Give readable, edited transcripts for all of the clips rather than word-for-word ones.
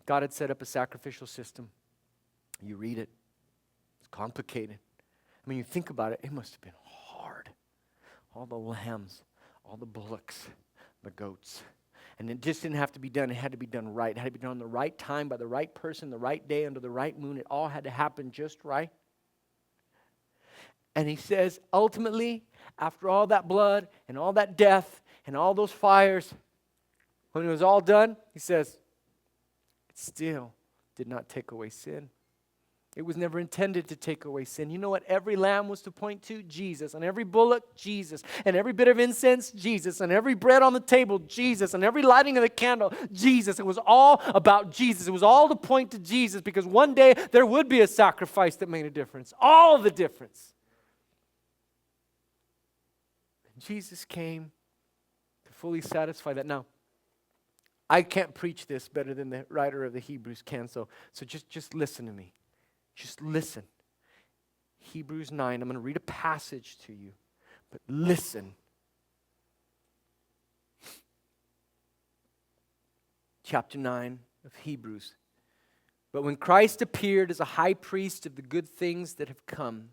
God had set up a sacrificial system. You read it. It's complicated. I mean, you think about it, it must have been hard. All the lambs, all the bullocks, the goats. And it just didn't have to be done. It had to be done right. It had to be done on the right time, by the right person, the right day, under the right moon. It all had to happen just right. And he says, ultimately, after all that blood and all that death and all those fires, when it was all done, he says, it still did not take away sin. It was never intended to take away sin. You know what every lamb was to point to? Jesus. And every bullock, Jesus. And every bit of incense, Jesus. And every bread on the table, Jesus. And every lighting of the candle, Jesus. It was all about Jesus. It was all to point to Jesus, because one day there would be a sacrifice that made a difference. All the difference. And Jesus came to fully satisfy that. Now, I can't preach this better than the writer of the Hebrews can, so just listen to me. Just listen. Hebrews 9, I'm going to read a passage to you, but listen. Chapter 9 of Hebrews. But when Christ appeared as a high priest of the good things that have come,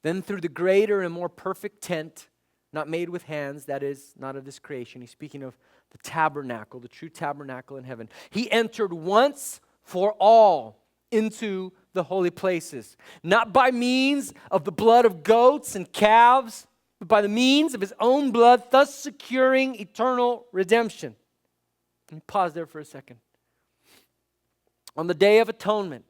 then through the greater and more perfect tent, not made with hands, that is, not of this creation. He's speaking of the tabernacle, the true tabernacle in heaven. He entered once for all into the holy places, not by means of the blood of goats and calves, but by the means of his own blood, thus securing eternal redemption. Let me pause there for a second. On the Day of Atonement,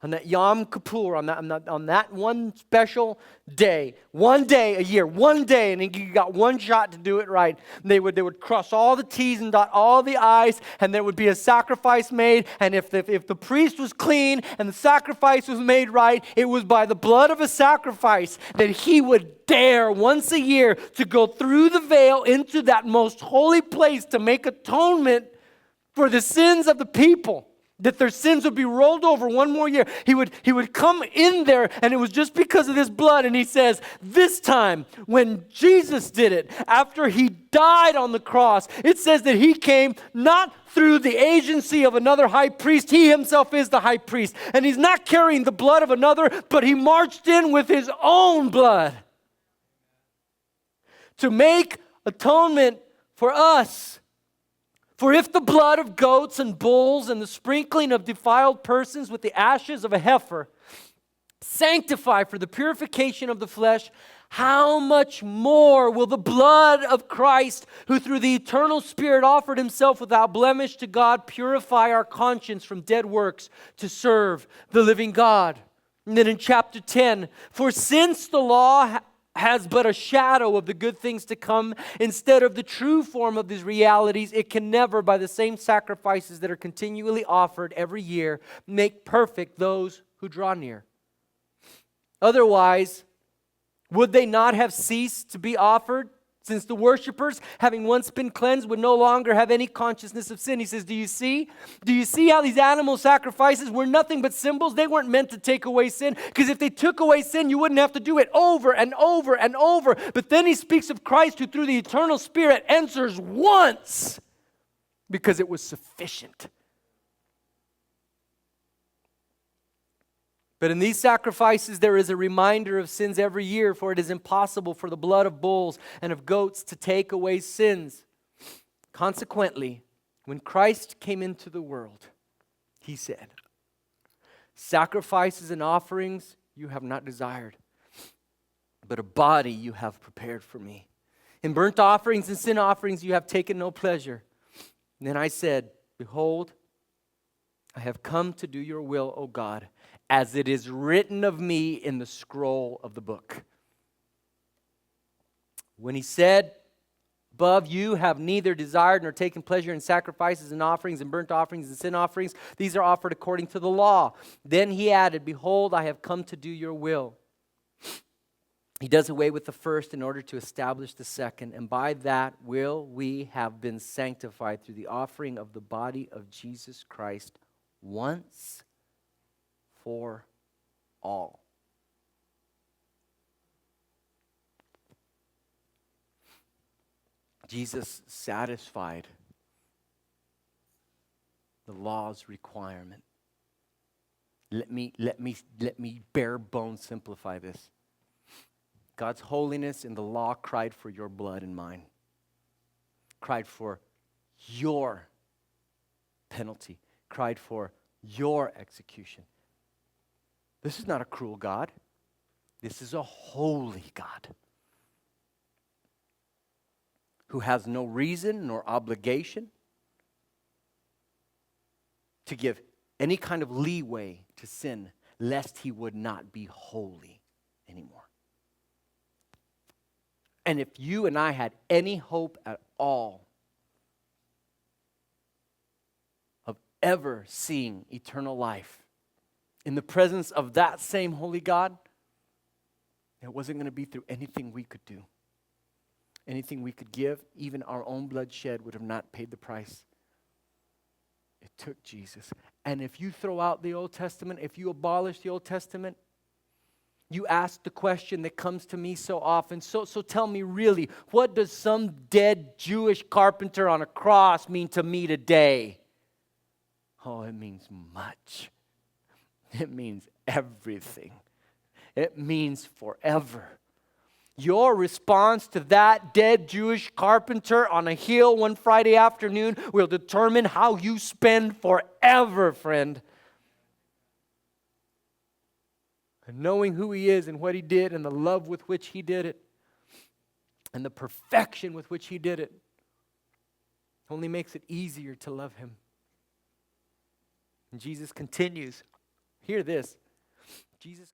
on that Yom Kippur, on that one special day, one day a year, one day, and you got one shot to do it right. They would cross all the T's and dot all the I's, and there would be a sacrifice made. And if the priest was clean and the sacrifice was made right, it was by the blood of a sacrifice that he would dare once a year to go through the veil into that most holy place to make atonement for the sins of the people. That their sins would be rolled over one more year. He would come in there, and it was just because of this blood. And he says, this time, when Jesus did it, after he died on the cross, it says that he came not through the agency of another high priest. He himself is the high priest. And he's not carrying the blood of another, but he marched in with his own blood to make atonement for us. For if the blood of goats and bulls and the sprinkling of defiled persons with the ashes of a heifer sanctify for the purification of the flesh, how much more will the blood of Christ, who through the eternal Spirit offered himself without blemish to God, purify our conscience from dead works to serve the living God? And then in chapter 10, for since the law has but a shadow of the good things to come, instead of the true form of these realities, it can never, by the same sacrifices that are continually offered every year, make perfect those who draw near. Otherwise, would they not have ceased to be offered, since the worshipers, having once been cleansed, would no longer have any consciousness of sin? He says, do you see? Do you see how these animal sacrifices were nothing but symbols? They weren't meant to take away sin, because if they took away sin, you wouldn't have to do it over and over and over. But then he speaks of Christ, who through the eternal Spirit enters once, because it was sufficient. But in these sacrifices there is a reminder of sins every year, for it is impossible for the blood of bulls and of goats to take away sins. Consequently, when Christ came into the world, he said, sacrifices and offerings you have not desired, but a body you have prepared for me. In burnt offerings and sin offerings you have taken no pleasure. And then I said, behold, I have come to do your will, O God, as it is written of me in the scroll of the book. When he said, above, you have neither desired nor taken pleasure in sacrifices and offerings and burnt offerings and sin offerings. These are offered according to the law. Then he added, behold, I have come to do your will. He does away with the first in order to establish the second, and by that will we have been sanctified through the offering of the body of Jesus Christ once for all. Jesus satisfied the law's requirement. Let me bare bones simplify this. God's holiness in the law cried for your blood and mine. Cried for your penalty. Cried for your execution. This is not a cruel God. This is a holy God who has no reason nor obligation to give any kind of leeway to sin, lest he would not be holy anymore. And if you and I had any hope at all of ever seeing eternal life in the presence of that same holy God, it wasn't going to be through anything we could do. Anything we could give, even our own blood shed would have not paid the price. It took Jesus. And if you throw out the Old Testament, if you abolish the Old Testament, you ask the question that comes to me so often, so tell me really, what does some dead Jewish carpenter on a cross mean to me today? Oh, it means much. It means everything. It means forever. Your response to that dead Jewish carpenter on a hill one Friday afternoon will determine how you spend forever, friend. And knowing who he is and what he did and the love with which he did it and the perfection with which he did it only makes it easier to love him. And Jesus continues. Hear this. Jesus